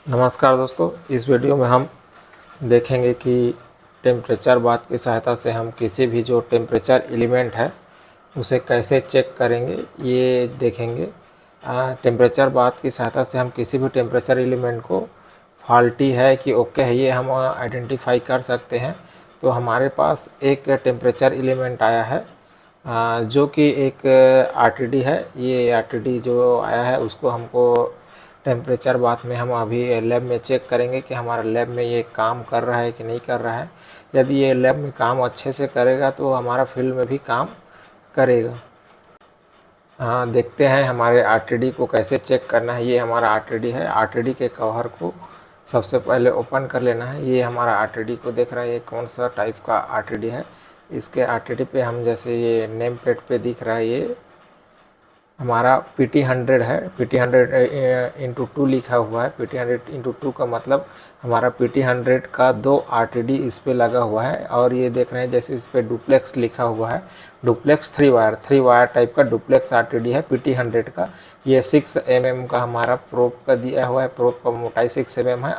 नमस्कार दोस्तों, इस वीडियो में हम देखेंगे कि टेम्परेचर बात की सहायता से हम किसी भी जो टेम्परेचर एलिमेंट है उसे कैसे चेक करेंगे ये देखेंगे। टेम्परेचर बात की सहायता से हम किसी भी टेम्परेचर एलिमेंट को फॉल्टी है कि ओके है ये हम आइडेंटिफाई कर सकते हैं। तो हमारे पास एक टेम्परेचर एलिमेंट आया है जो कि एक आरटीडी है। ये आरटीडी जो आया है उसको हमको टेम्परेचर बात में हम अभी लैब में चेक करेंगे कि हमारा लैब में ये काम कर रहा है कि नहीं कर रहा है। यदि ये लैब में काम अच्छे से करेगा तो हमारा फील्ड में भी काम करेगा। देखते हैं हमारे आरटीडी को कैसे चेक करना है। ये हमारा आरटीडी है। आरटीडी के कवर को सबसे पहले ओपन कर लेना है। ये हमारा आरटीडी को देख रहा है, ये कौन सा टाइप का आरटीडी है। इसके आरटीडी पे हम जैसे ये नेम प्लेट पे दिख रहा है, ये हमारा PT100 है। PT100 इंटू 2 लिखा हुआ है। PT100 इंटू 2 का मतलब हमारा PT100 का 2 RTD इस पे लगा हुआ है। और ये देख रहे हैं जैसे इस पे डुप्लेक्स लिखा हुआ है, डुप्लेक्स 3 वायर टाइप का डुप्लेक्स RTD है PT100 का। ये 6 mm का हमारा प्रोब का दिया हुआ है। प्रोब का मोटाई 6 mm है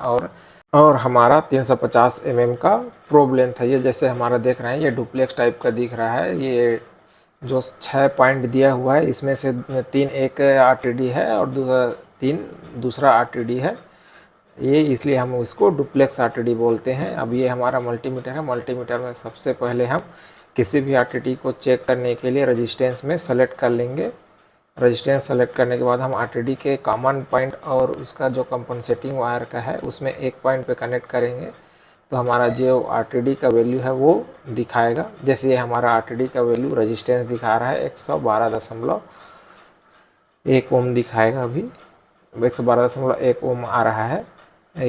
और हमारा 350 mm का प्रोब लेंथ है। ये जैसे हमारा देख रहे हैं ये डुप्लेक्स टाइप का दिख रहा है। ये जो 6 पॉइंट दिया हुआ है इसमें से 3 एक आरटीडी है और 3 दूसरा आरटीडी है। ये इसलिए हम इसको डुप्लेक्स आरटीडी बोलते हैं। अब ये हमारा मल्टीमीटर है। मल्टीमीटर में सबसे पहले हम किसी भी आरटीडी को चेक करने के लिए रेजिस्टेंस में सेलेक्ट कर लेंगे। रेजिस्टेंस सेलेक्ट करने के बाद हम आरटीडी के कॉमन पॉइंट और उसका जो कंपनसेटिंग वायर का है उसमें एक पॉइंट पे कनेक्ट करेंगे तो हमारा जो आरटीडी का वैल्यू है वो दिखाएगा। जैसे ये हमारा आरटीडी का वैल्यू रेजिस्टेंस दिखा रहा है 112.1 ओम दिखाएगा। अभी 112.1 ओम आ रहा है।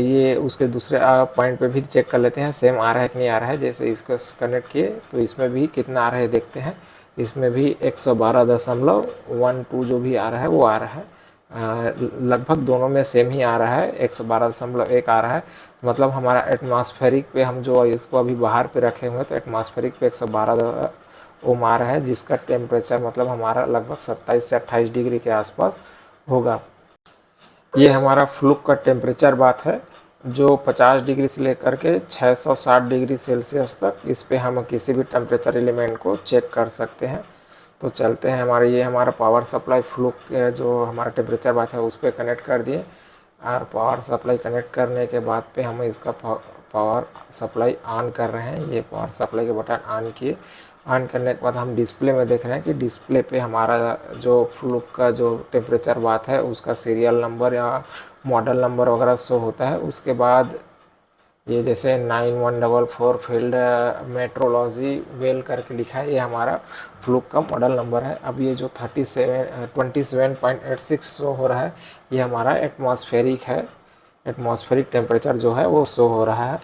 ये उसके दूसरे पॉइंट पे भी चेक कर लेते हैं सेम आ रहा है कि नहीं आ रहा है। जैसे इसको कनेक्ट किए तो इसमें भी कितना आ रहा है देखते हैं। इसमें भी 112.12 जो भी आ रहा है वो आ रहा है। लगभग दोनों में सेम ही आ रहा है, 112.1 आ रहा है। मतलब हमारा एटमॉस्फेरिक पे हम जो इसको अभी बाहर पे रखे हुए हैं तो एटमॉस्फेरिक पे 112 ओम आ रहा है, जिसका टेम्परेचर मतलब हमारा लगभग 27 से 28 डिग्री के आसपास होगा। ये हमारा फ्लूक का टेम्परेचर बात है जो 50 डिग्री से लेकर के 660 डिग्री सेल्सियस तक इस पे हम किसी भी टेम्परेचर एलिमेंट को चेक कर सकते हैं। तो चलते हैं ये हमारा पावर सप्लाई फ्लूक जो हमारा टेम्परेचर बात है उस पर कनेक्ट कर दिए। और पावर सप्लाई कनेक्ट करने के बाद पे हम इसका पावर सप्लाई ऑन कर रहे हैं। ये पावर सप्लाई के बटन ऑन किए। ऑन करने के बाद हम डिस्प्ले में देख रहे हैं कि डिस्प्ले पे हमारा जो फ्लूक का जो टेम्परेचर बात है उसका सीरियल नंबर या मॉडल नंबर वगैरह शो होता है। उसके बाद ये जैसे 9144 फील्ड मेट्रोलॉजी वेल करके लिखा है, ये हमारा फ्लूक का मॉडल नंबर है। अब ये जो 27.86 शो हो रहा है ये हमारा एटमॉस्फेरिक है। एटमॉस्फेरिक टेम्परेचर जो है वो शो हो रहा है।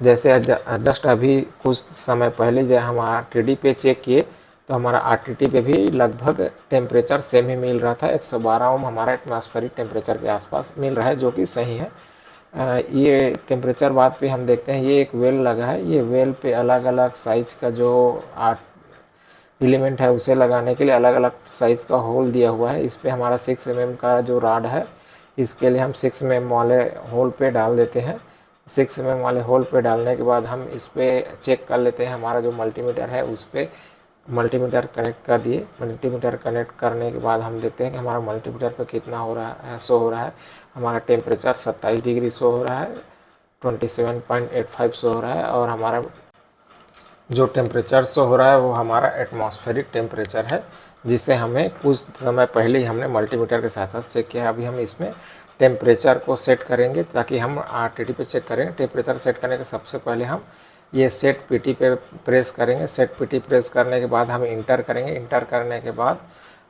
जैसे जस्ट अभी कुछ समय पहले जब हम आरटीडी पे चेक किए तो हमारा आरटीडी पे भी लगभग टेम्परेचर सेम ही मिल रहा था। 112 ओम हमारा एटमॉस्फेरिक टेम्परेचर के आसपास मिल रहा है जो कि सही है। ये टेम्परेचर बात पे हम देखते हैं ये एक वेल लगा है। ये वेल पे अलग अलग साइज का जो एलिमेंट है उसे लगाने के लिए अलग अलग साइज का होल दिया हुआ है। इस पे हमारा 6 mm का जो राड है इसके लिए हम 6 mm वाले होल पे डाल देते हैं। 6 mm वाले होल पे डालने के बाद हम इस पे चेक कर लेते हैं। हमारा जो मल्टीमीटर है उस पर मल्टीमीटर कनेक्ट कर दिए। मल्टीमीटर कनेक्ट करने के बाद हम देखते हैं कि हमारा मल्टीमीटर पे कितना हो रहा है, शो हो रहा है। हमारा टेम्परेचर 27 डिग्री शो हो रहा है, 27.85 शो हो रहा है। और हमारा जो टेम्परेचर शो हो रहा है वो हमारा एटमॉस्फेरिक टेम्परेचर है, जिसे हमें कुछ समय पहले ही हमने मल्टीमीटर के साथ चेक किया। अभी हम इसमें टेम्परेचर को सेट करेंगे ताकि हम आरटीडी पे चेक करें। टेम्परेचर सेट करने के सबसे पहले हम ये सेट पीटी पे प्रेस करेंगे। सेट पीटी प्रेस करने के बाद हम इंटर करेंगे। इंटर करने के बाद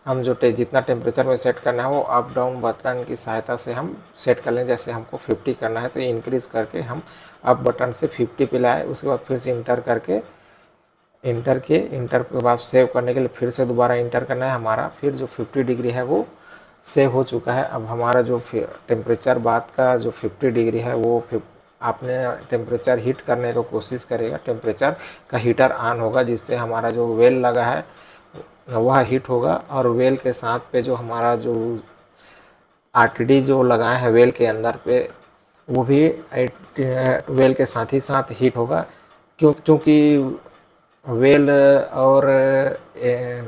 हम जो जितना टेम्परेचर में सेट करना है वो अप डाउन बटन की सहायता से हम सेट कर लेंगे। जैसे हमको 50 करना है तो इंक्रीज़ करके हम अप बटन से 50 पे लाए। उसके बाद फिर से इंटर करके इंटर के बाद सेव करने के लिए फिर से दोबारा इंटर करना है। हमारा फिर जो 50 डिग्री है वो सेव हो चुका है। अब हमारा जो टेम्परेचर बात का जो 50 डिग्री है वो आपने टेम्परेचर हीट करने की कोशिश करेगा। टेम्परेचर का हीटर ऑन होगा जिससे हमारा जो वेल लगा है वह हीट होगा। और वेल के साथ पे जो हमारा जो आरटीडी जो लगाए हैं वेल के अंदर पे वो भी वेल के साथ ही साथ हीट होगा, क्योंकि वेल और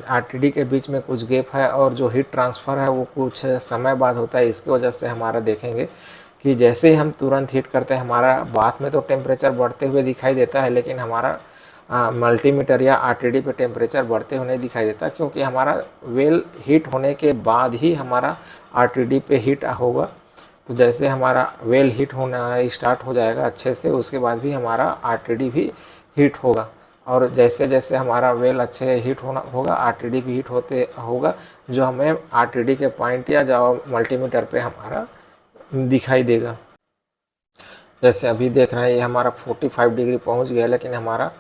आरटीडी के बीच में कुछ गैप है और जो हीट ट्रांसफ़र है वो कुछ समय बाद होता है। इसकी वजह से हमारा देखेंगे कि जैसे ही हम तुरंत हीट करते हैं हमारा बाथ में तो टेम्परेचर बढ़ते हुए दिखाई देता है, लेकिन हमारा मल्टीमीटर या आरटीडी पे टेम्परेचर बढ़ते हुए नहीं दिखाई देता, क्योंकि हमारा वेल हीट होने के बाद ही हमारा आरटीडी पे हीट होगा। तो जैसे हमारा वेल हीट होना स्टार्ट हो जाएगा अच्छे से, उसके बाद भी हमारा आरटीडी भी हीट होगा। और जैसे जैसे हमारा वेल अच्छे हीट होना होगा आरटीडी भी हीट होते होगा, जो हमें आरटीडी के पॉइंट या जो मल्टीमीटर पे हमारा दिखाई देगा। जैसे अभी देख रहे हैं ये हमारा 45 डिग्री पहुंच गया, लेकिन हमारा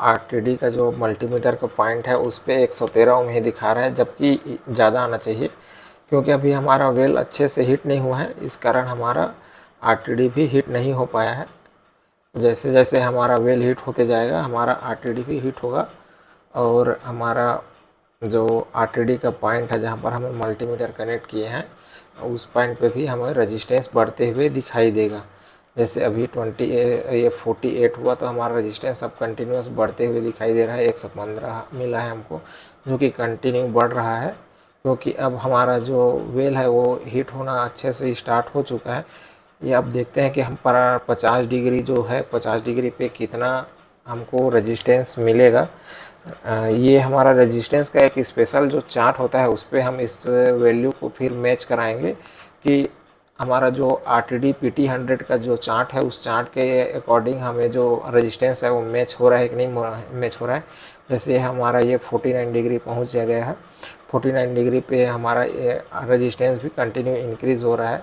आरटीडी का जो मल्टीमीटर का पॉइंट है उस पर 113 ओम ही दिखा रहा है, जबकि ज़्यादा आना चाहिए, क्योंकि अभी हमारा वेल अच्छे से हीट नहीं हुआ है, इस कारण हमारा आरटीडी भी हीट नहीं हो पाया है। जैसे जैसे हमारा वेल हीट होते जाएगा हमारा आरटीडी भी हीट होगा, और हमारा जो आरटीडी का पॉइंट है जहाँ पर हमें मल्टीमीटर कनेक्ट किए हैं उस पॉइंट पे भी हमें रेजिस्टेंस बढ़ते हुए दिखाई देगा। जैसे अभी 48 हुआ तो हमारा रेजिस्टेंस अब कंटिन्यूस बढ़ते हुए दिखाई दे रहा है। 115 मिला है हमको, जो कि कंटिन्यू बढ़ रहा है, क्योंकि अब हमारा जो वेल है वो हीट होना अच्छे से स्टार्ट हो चुका है। ये अब देखते हैं कि हम पर 50 डिग्री जो है 50 डिग्री पे कितना हमको रेजिस्टेंस मिलेगा। ये हमारा रेजिस्टेंस का एक स्पेशल जो चार्ट होता है उस पर हम इस वैल्यू को फिर मैच कराएंगे कि हमारा जो आरटीडी पीटी 100 का जो चार्ट है उस चार्ट के अकॉर्डिंग हमें जो रेजिस्टेंस है वो मैच हो रहा है कि नहीं मैच हो रहा है। जैसे हमारा ये 49 डिग्री पहुंच गया है, 49 डिग्री पे हमारा रेजिस्टेंस भी कंटिन्यू इंक्रीज़ हो रहा है।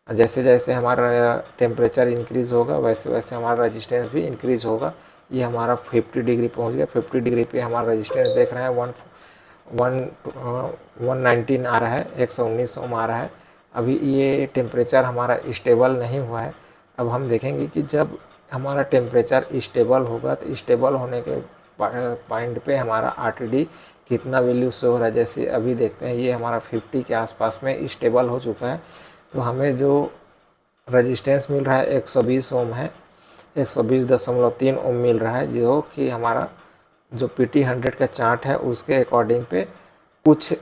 जैसे जैसे हमारा टेम्परेचर इंक्रीज़ होगा वैसे वैसे हमारा रेजिस्टेंस भी इंक्रीज़ होगा। ये हमारा 50 डिग्री पहुंच गया। 50 डिग्री पे हमारा रेजिस्टेंस देख रहे हैं 119 आ रहा है, 119 ओम आ रहा है। अभी ये टेम्परेचर हमारा स्टेबल नहीं हुआ है। अब हम देखेंगे कि जब हमारा टेम्परेचर स्टेबल होगा तो स्टेबल होने के पॉइंट पे हमारा आरटीडी कितना वैल्यू शो हो रहा है। जैसे अभी देखते हैं ये हमारा 50 के आसपास में स्टेबल हो चुका है, तो हमें जो रेजिस्टेंस मिल रहा है 120 ओम है, 120.3 ओम मिल रहा है, जो कि हमारा जो पीटी 100 का चार्ट है उसके अकॉर्डिंग पे कुछ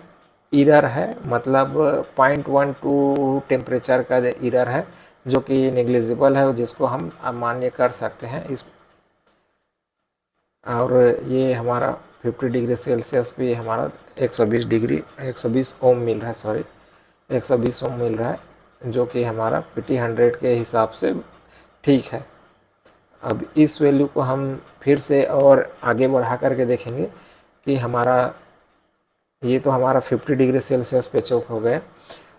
इरर है, मतलब 0.12 टेम्परेचर का इरर है, जो कि नेग्लिजिबल है, जिसको हम मान्य कर सकते हैं इस। और ये हमारा 50 डिग्री सेल्सियस पे हमारा 120 ओम मिल रहा है, सॉरी 120 ओम मिल रहा है, जो कि हमारा पीटी 100 के हिसाब से ठीक है। अब इस वैल्यू को हम फिर से और आगे बढ़ा करके देखेंगे कि हमारा ये तो हमारा 50 डिग्री सेल्सियस पे चेक हो गए।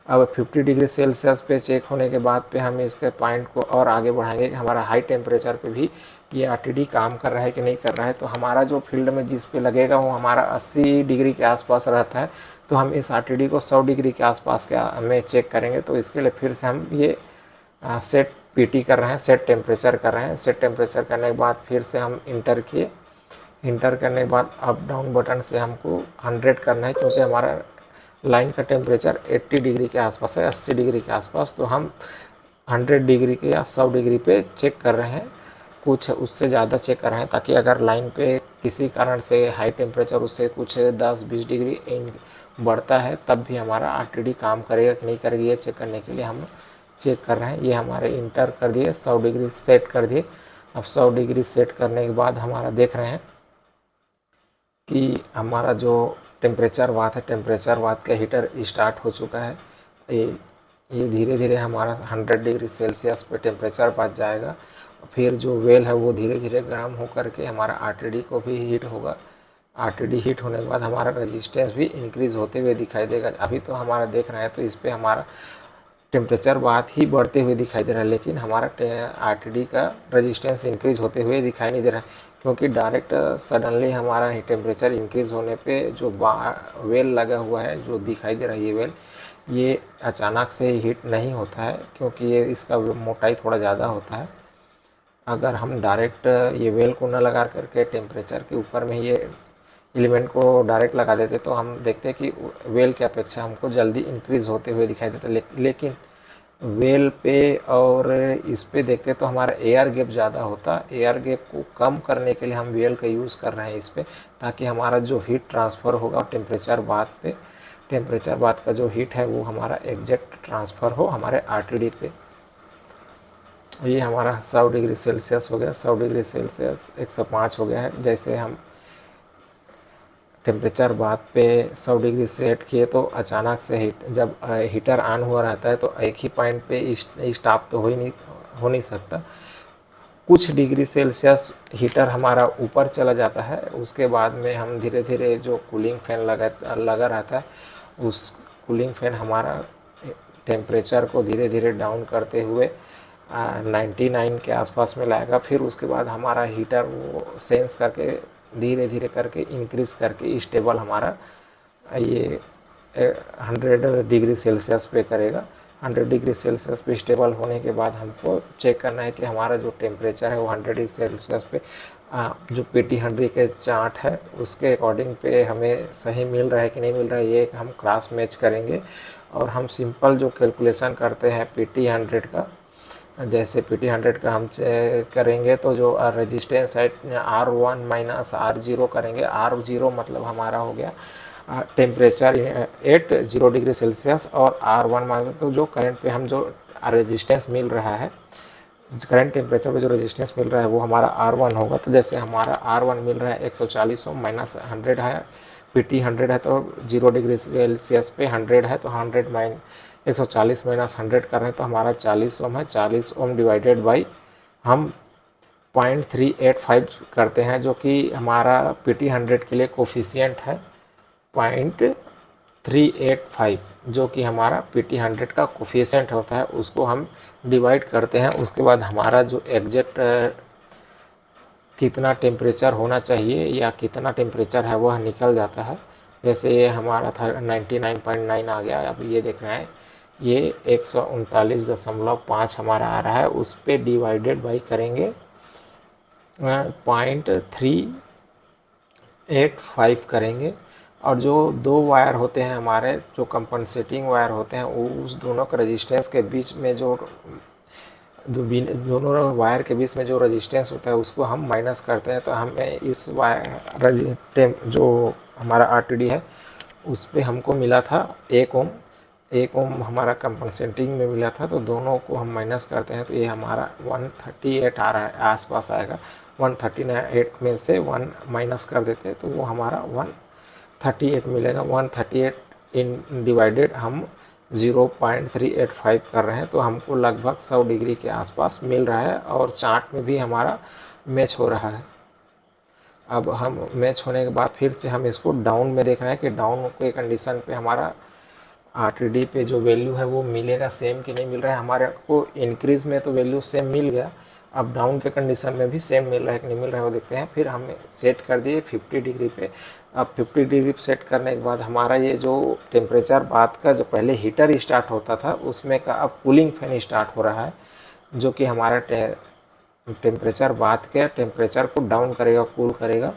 अब 50 डिग्री सेल्सियस पे चेक होने के बाद पे हम इसके पॉइंट को और आगे बढ़ाएंगे कि हमारा हाई टेम्परेचर पे भी ये आरटीडी काम कर रहा है कि नहीं कर रहा है। तो हमारा जो फील्ड में जिस पे लगेगा वो हमारा 80 डिग्री के आसपास रहता है, तो हम इस आरटीडी को 100 डिग्री के आसपास में चेक करेंगे। तो इसके लिए फिर से हम ये सेट पीटी कर रहे हैं, सेट टेम्परेचर कर रहे हैं। सेट टेम्परेचर करने के बाद फिर से हम इंटर किए, इंटर करने के बाद अप डाउन बटन से हमको 100 करना है, क्योंकि हमारा लाइन का टेम्परेचर 80 डिग्री के आसपास है, 80 डिग्री के आसपास। तो हम 100 डिग्री के या 100 डिग्री पे चेक कर रहे हैं, कुछ उससे ज़्यादा चेक कर रहे हैं, ताकि अगर लाइन पे किसी कारण से हाई टेम्परेचर उससे कुछ 10-20 डिग्री बढ़ता है तब भी हमारा आरटीडी काम करेगा कि नहीं करेगा, ये चेक करने के लिए हम चेक कर रहे हैं। ये हमारे इंटर कर दिए, 100 डिग्री सेट कर दिए। अब 100 डिग्री सेट करने के बाद हमारा देख रहे हैं कि हमारा जो टेम्परेचर वाट है, टेम्परेचर वाट का हीटर स्टार्ट हो चुका है। ये धीरे धीरे हमारा 100 डिग्री सेल्सियस पे टेम्परेचर पहुंच जाएगा। फिर जो वेल है वो धीरे धीरे गर्म हो करके हमारा आरटीडी को भी हीट होगा। आरटीडी हीट होने के बाद हमारा रेजिस्टेंस भी इंक्रीज़ होते हुए दिखाई देगा। अभी तो हमारा देख रहे हैं तो इस पर हमारा टेम्परेचर बहुत ही बढ़ते हुए दिखाई दे रहा है, लेकिन हमारा आरटीडी का रेजिस्टेंस इंक्रीज़ होते हुए दिखाई नहीं दे रहा है, क्योंकि डायरेक्ट सडनली हमारा मोटाई इंक्रीज़ होने पे जो वेल लगा हुआ है जो दिखाई दे रहा है ये वेल, ये अचानक से हीट नहीं होता है, क्योंकि ये इसका मोटाई थोड़ा ज़्यादा होता है। अगर हम डायरेक्ट ये वेल को न लगा करके टेम्परेचर के ऊपर में ये एलिमेंट को डायरेक्ट लगा देते तो हम देखते कि वेल की अपेक्षा हमको जल्दी इंक्रीज़ होते हुए दिखाई देता, लेकिन वेल पे और इस पे देखते तो हमारा एयर गैप ज़्यादा होता। एयर गैप को कम करने के लिए हम वेल का यूज़ कर रहे हैं इस पे, ताकि हमारा जो हीट ट्रांसफ़र होगा टेम्परेचर बात का जो हीट है वो हमारा एग्जैक्ट ट्रांसफ़र हो हमारे आरटीडी पे। ये हमारा 100 डिग्री सेल्सियस हो गया, 100 डिग्री सेल्सियस 105 हो गया है। जैसे हम टेम्परेचर बात पे 100 डिग्री सेट किए तो अचानक से जब हीटर ऑन हुआ रहता है तो एक ही पॉइंट पे स्टॉप तो हो नहीं सकता। कुछ डिग्री सेल्सियस हीटर हमारा ऊपर चला जाता है, उसके बाद में हम धीरे धीरे जो कूलिंग फैन लगा रहता है उस कूलिंग फैन हमारा टेम्परेचर को धीरे धीरे डाउन करते हुए 99 के आसपास में लाएगा। फिर उसके बाद हमारा हीटर वो सेंस करके धीरे धीरे करके इंक्रीज़ करके स्टेबल हमारा ये 100 डिग्री सेल्सियस पे करेगा। 100 डिग्री सेल्सियस पे स्टेबल होने के बाद हमको चेक करना है कि हमारा जो टेम्परेचर है वो 100 डिग्री सेल्सियस पे जो PT100 के चार्ट है उसके अकॉर्डिंग पे हमें सही मिल रहा है कि नहीं मिल रहा है, ये हम क्रॉस मैच करेंगे। और हम सिंपल जो कैलकुलेशन करते हैं PT100 का, जैसे PT100 का हम करेंगे तो जो रेजिस्टेंस है R1 माइनस R0 करेंगे। R0 मतलब हमारा हो गया टेम्परेचर एट 0 डिग्री सेल्सियस, और R1 मतलब तो जो करंट पे हम जो रेजिस्टेंस मिल रहा है, करंट टेम्परेचर पे जो रेजिस्टेंस मिल रहा है वो हमारा R1 होगा। तो जैसे हमारा R1 मिल रहा है 140 ओम माइनस 100 है, PT100 है तो 0 डिग्री सेल्सियस पे 100 है तो 140 माइनस 100 कर रहे हैं तो हमारा 40 ओम है। 40 ओम डिवाइडेड बाई हम 0.385 करते हैं, जो कि हमारा PT100 के लिए कोफिशियंट है 0.385, जो कि हमारा PT100 का कोफिशियंट होता है। उसको हम डिवाइड करते हैं, उसके बाद हमारा जो एग्जैक्ट कितना टेम्परेचर होना चाहिए या कितना टेम्परेचर है वह निकल जाता है। जैसे ये हमारा था 99.9 आ गया। अब ये देख रहे हैं ये 139.5 हमारा आ रहा है, उस पर डिवाइडेड बाई करेंगे 0.385 करेंगे। और जो दो वायर होते हैं हमारे जो कंपनसेटिंग वायर होते हैं वो उस दोनों के रेजिस्टेंस के बीच में जो दोनों वायर के बीच में जो रेजिस्टेंस होता है उसको हम माइनस करते हैं। तो हमें इस वायर जो हमारा आरटीडी है उस पर हमको मिला था 1 ओम हमारा कंपनसेटिंग में मिला था। तो दोनों को हम माइनस करते हैं तो ये हमारा 138 आ रहा है, आसपास आएगा। 138 में से 1 माइनस कर देते हैं तो वो हमारा 138 मिलेगा। 138 इन डिवाइडेड हम 0.385 कर रहे हैं तो हमको लगभग 100 डिग्री के आसपास मिल रहा है, और चार्ट में भी हमारा मैच हो रहा है। अब हम मैच होने के बाद फिर से हम इसको डाउन में देख रहे हैं कि डाउन के कंडीशन पे हमारा आरटीडी पे जो वैल्यू है वो मिलेगा सेम कि नहीं मिल रहा है। हमारे को इंक्रीज़ में तो वैल्यू सेम मिल गया, अब डाउन के कंडीशन में भी सेम मिल रहा है कि नहीं मिल रहा है वो देखते हैं। फिर हमने सेट कर दिए 50 डिग्री पे। अब 50 डिग्री पे सेट करने के बाद हमारा ये जो टेम्परेचर बात का जो पहले हीटर स्टार्ट होता था उसमें का अब कूलिंग फैन स्टार्ट हो रहा है, जो कि हमारा टेम्परेचर बात के टेम्परेचर को डाउन करेगा, कूल करेगा।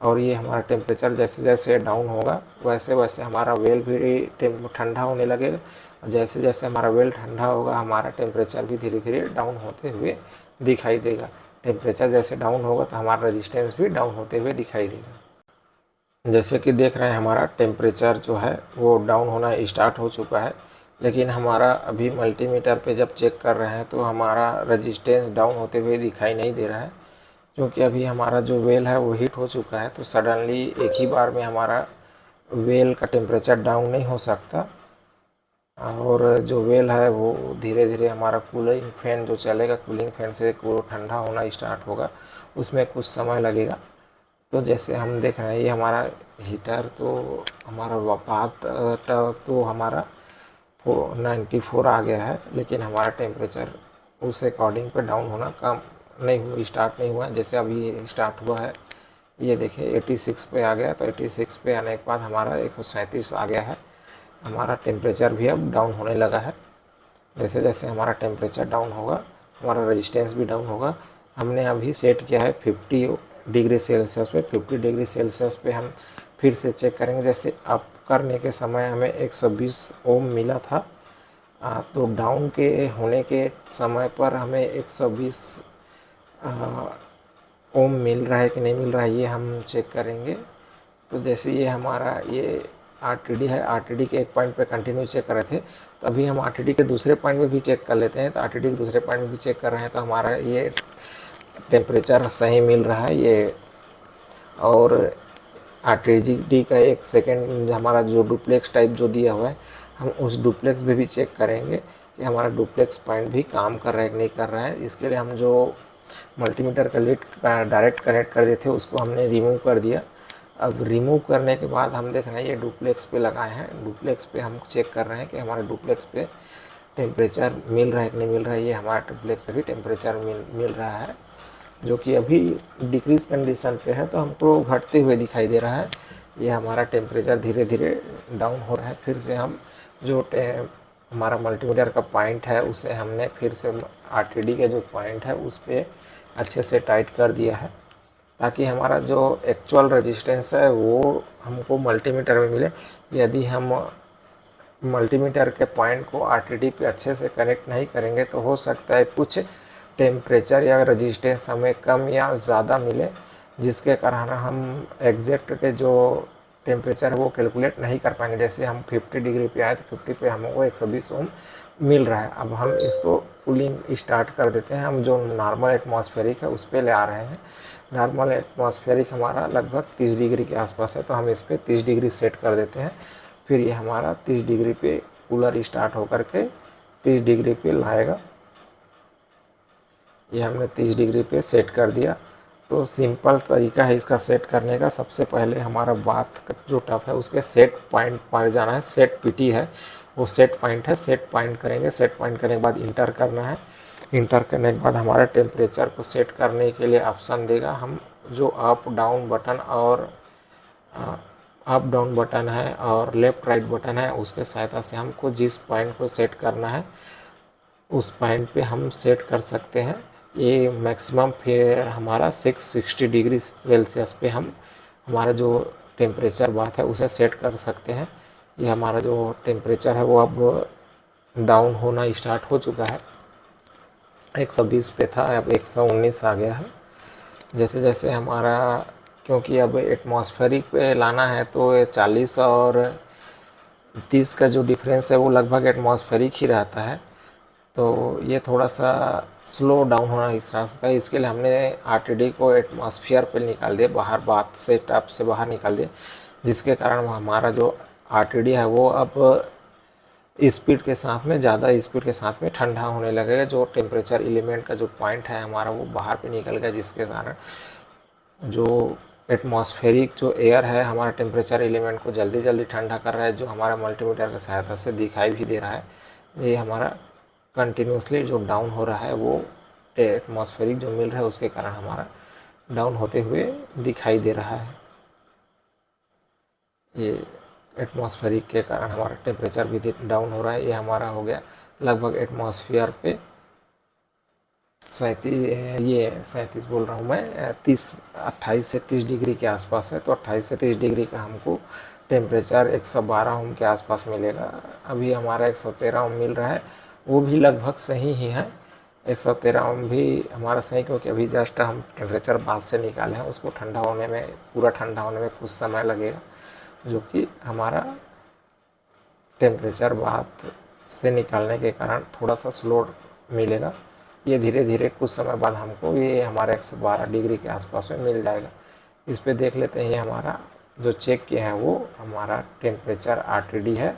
और ये हमारा टेम्परेचर जैसे जैसे डाउन होगा वैसे वैसे हमारा वेल भी ठंडा होने लगेगा, और जैसे जैसे हमारा वेल ठंडा होगा हमारा टेम्परेचर भी धीरे धीरे डाउन होते हुए दिखाई देगा। टेम्परेचर जैसे डाउन होगा तो हमारा रेजिस्टेंस भी डाउन होते हुए दिखाई देगा। जैसे कि देख रहे हैं हमारा टेम्परेचर जो है वो डाउन होना स्टार्ट हो चुका है, लेकिन हमारा अभी मल्टीमीटर पे जब चेक कर रहे हैं तो हमारा रेजिस्टेंस डाउन होते हुए दिखाई नहीं दे रहा है, क्योंकि अभी हमारा जो वेल है वो हीट हो चुका है। तो सडनली एक ही बार में हमारा वेल का टेम्परेचर डाउन नहीं हो सकता, और जो वेल है वो धीरे धीरे हमारा कूलिंग फैन जो चलेगा, कूलिंग फैन से वो ठंडा होना स्टार्ट होगा, उसमें कुछ समय लगेगा। तो जैसे हम देख रहे हैं ये हमारा हीटर तो हमारा बात तो हमारा 94 आ गया है, लेकिन हमारा टेम्परेचर उस अकॉर्डिंग पे डाउन होना कम नहीं हुआ, स्टार्ट नहीं हुआ। जैसे अभी स्टार्ट हुआ है ये देखिए 86 पे आ गया, तो 86 पे आने के बाद हमारा 137 आ गया है। हमारा टेम्परेचर भी अब डाउन होने लगा है। जैसे जैसे हमारा टेम्परेचर डाउन होगा हमारा रेजिस्टेंस भी डाउन होगा। हमने अभी सेट किया है 50 डिग्री सेल्सियस पे। 50 डिग्री सेल्सियस पे हम फिर से चेक करेंगे। जैसे अप करने के समय हमें 120 ओम मिला था, तो डाउन के होने के समय पर हमें 120 ओम मिल रहा है कि नहीं मिल रहा है, ये हम चेक करेंगे। तो जैसे ये हमारा ये आरटीडी है, आरटीडी के एक पॉइंट पे कंटिन्यू चेक कर रहे थे, तो अभी हम आरटीडी के दूसरे पॉइंट पे भी चेक कर लेते हैं। तो आरटीडी के दूसरे पॉइंट में भी चेक कर रहे हैं, तो हमारा ये टेम्परेचर सही मिल रहा है ये। और आरटीडी का एक सेकेंड हमारा जो डुप्लेक्स टाइप जो दिया हुआ है, हम उस डुप्लेक्स पे भी चेक करेंगे कि हमारा डुप्लेक्स पॉइंट भी काम कर रहा है कि नहीं कर रहा है। इसके लिए हम जो मल्टीमीटर का लीड डायरेक्ट कनेक्ट कर दिए थे उसको हमने रिमूव कर दिया। अब रिमूव करने के बाद हम देख रहे हैं ये डुप्लेक्स पे लगाए हैं, डुप्लेक्स पे हम चेक कर रहे हैं कि हमारे डुप्लेक्स पे टेम्परेचर मिल रहा है कि नहीं मिल रहा है। ये हमारा डुप्लेक्स पे भी टेम्परेचर मिल रहा है, जो कि अभी डिक्रीज कंडीशन पे है, तो हमको घटते हुए दिखाई दे रहा है। ये हमारा टेम्परेचर धीरे धीरे डाउन हो रहा है। फिर से हम जो हमारा मल्टीमीटर का पॉइंट है उसे हमने फिर से आरटीडी के जो पॉइंट है उस पर अच्छे से टाइट कर दिया है, ताकि हमारा जो एक्चुअल रेजिस्टेंस है वो हमको मल्टीमीटर में मिले। यदि हम मल्टीमीटर के पॉइंट को आरटीडी पे अच्छे से कनेक्ट नहीं करेंगे तो हो सकता है कुछ टेम्परेचर या रेजिस्टेंस हमें कम या ज़्यादा मिले, जिसके कारण हम एग्जैक्ट के जो टेम्परेचर वो कैलकुलेट नहीं कर पाएंगे। जैसे हम 50 डिग्री पे आए तो 50 पे हमको 120 ओम मिल रहा है। अब हम इसको कूलिंग स्टार्ट कर देते हैं। हम जो नॉर्मल एटमॉस्फेरिक है उस पर ले आ रहे हैं। नॉर्मल एटमॉस्फेरिक हमारा लगभग 30 डिग्री के आसपास है, तो हम इस पर 30 डिग्री सेट कर देते हैं। फिर ये हमारा 30 डिग्री पे कूलर स्टार्ट होकर के 30 डिग्री पे लाएगा। ये हमने 30 डिग्री पे सेट कर दिया। तो सिंपल तरीका है इसका सेट करने का। सबसे पहले हमारा बात जो टफ है उसके सेट पॉइंट पर जाना है। सेट पीटी है वो सेट पॉइंट है, सेट पॉइंट करेंगे। सेट पॉइंट करने के बाद इंटर करना है। इंटर करने के बाद हमारे टेम्परेचर को सेट करने के लिए ऑप्शन देगा। हम जो अप डाउन बटन और अप डाउन बटन है और लेफ़्ट राइट बटन है उसके सहायता से हमको जिस पॉइंट को सेट करना है उस पॉइंट पे हम सेट कर सकते हैं। ये मैक्सिमम फिर हमारा 660 डिग्री सेल्सियस पे हम हमारा जो टेम्परेचर बात है उसे सेट कर सकते हैं। ये हमारा जो टेम्परेचर है वो अब डाउन होना स्टार्ट हो चुका है। 120 पे था, अब 119 आ गया है। जैसे जैसे हमारा, क्योंकि अब एटमॉस्फेरिक पे लाना है तो 40 और 30 का जो डिफरेंस है वो लगभग एटमॉस्फेरिक ही रहता है, तो ये थोड़ा सा स्लो डाउन होना स्टार्ट होता है। इसके लिए हमने आरटीडी को एटमॉस्फेयर पे निकाल दिया, बाहर बात से टॉप से बाहर निकाल दिया, जिसके कारण हमारा जो आरटीडी है वो अब स्पीड के साथ में ज़्यादा स्पीड के साथ में ठंडा होने लगेगा। जो टेम्परेचर एलिमेंट का जो पॉइंट है हमारा वो बाहर पे निकल गया, जिसके कारण जो एटमॉस्फेरिक जो एयर है हमारा टेम्परेचर एलिमेंट को जल्दी जल्दी ठंडा कर रहा है, जो हमारा मल्टीमीटर की सहायता से दिखाई भी दे रहा है। ये हमारा कंटिन्यूसली जो डाउन हो रहा है वो एटमॉस्फेरिक जो मिल रहा है उसके कारण हमारा डाउन होते हुए दिखाई दे रहा है। ये एटमॉस्फेरिक के कारण हमारा टेम्परेचर भी डाउन हो रहा है। ये हमारा हो गया लगभग एटमॉस्फेयर पे 37 बोल रहा हूँ मैं, 28 से 30 डिग्री के आसपास है। तो 28 से 30 डिग्री का हमको टेम्परेचर 112 ओम के आसपास मिलेगा। अभी हमारा 113 ओम मिल रहा है, वो भी लगभग सही ही है। 113 ओम भी हमारा सही, क्योंकि अभी जस्ट हम टेम्परेचर बाद से निकाले हैं, उसको ठंडा होने में, पूरा ठंडा होने में कुछ समय लगेगा, जो कि हमारा टेम्परेचर बाद से निकालने के कारण थोड़ा सा स्लो मिलेगा। ये धीरे धीरे कुछ समय बाद हमको ये हमारा 112 डिग्री के आसपास में मिल जाएगा। इस पे देख लेते हैं, ये हमारा जो चेक किया है वो हमारा टेम्परेचर आरटीडी है।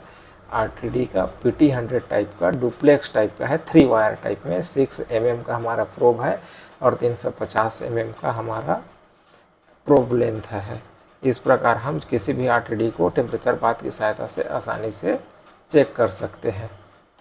आरटीडी का पीटी 100 टाइप का डुप्लेक्स टाइप का है, 3 वायर टाइप में। 6 mm का हमारा प्रोब है और 350 mm का हमारा प्रोब लेंथ है। इस प्रकार हम किसी भी आरटीडी को टेम्परेचर बात की सहायता से आसानी से चेक कर सकते हैं।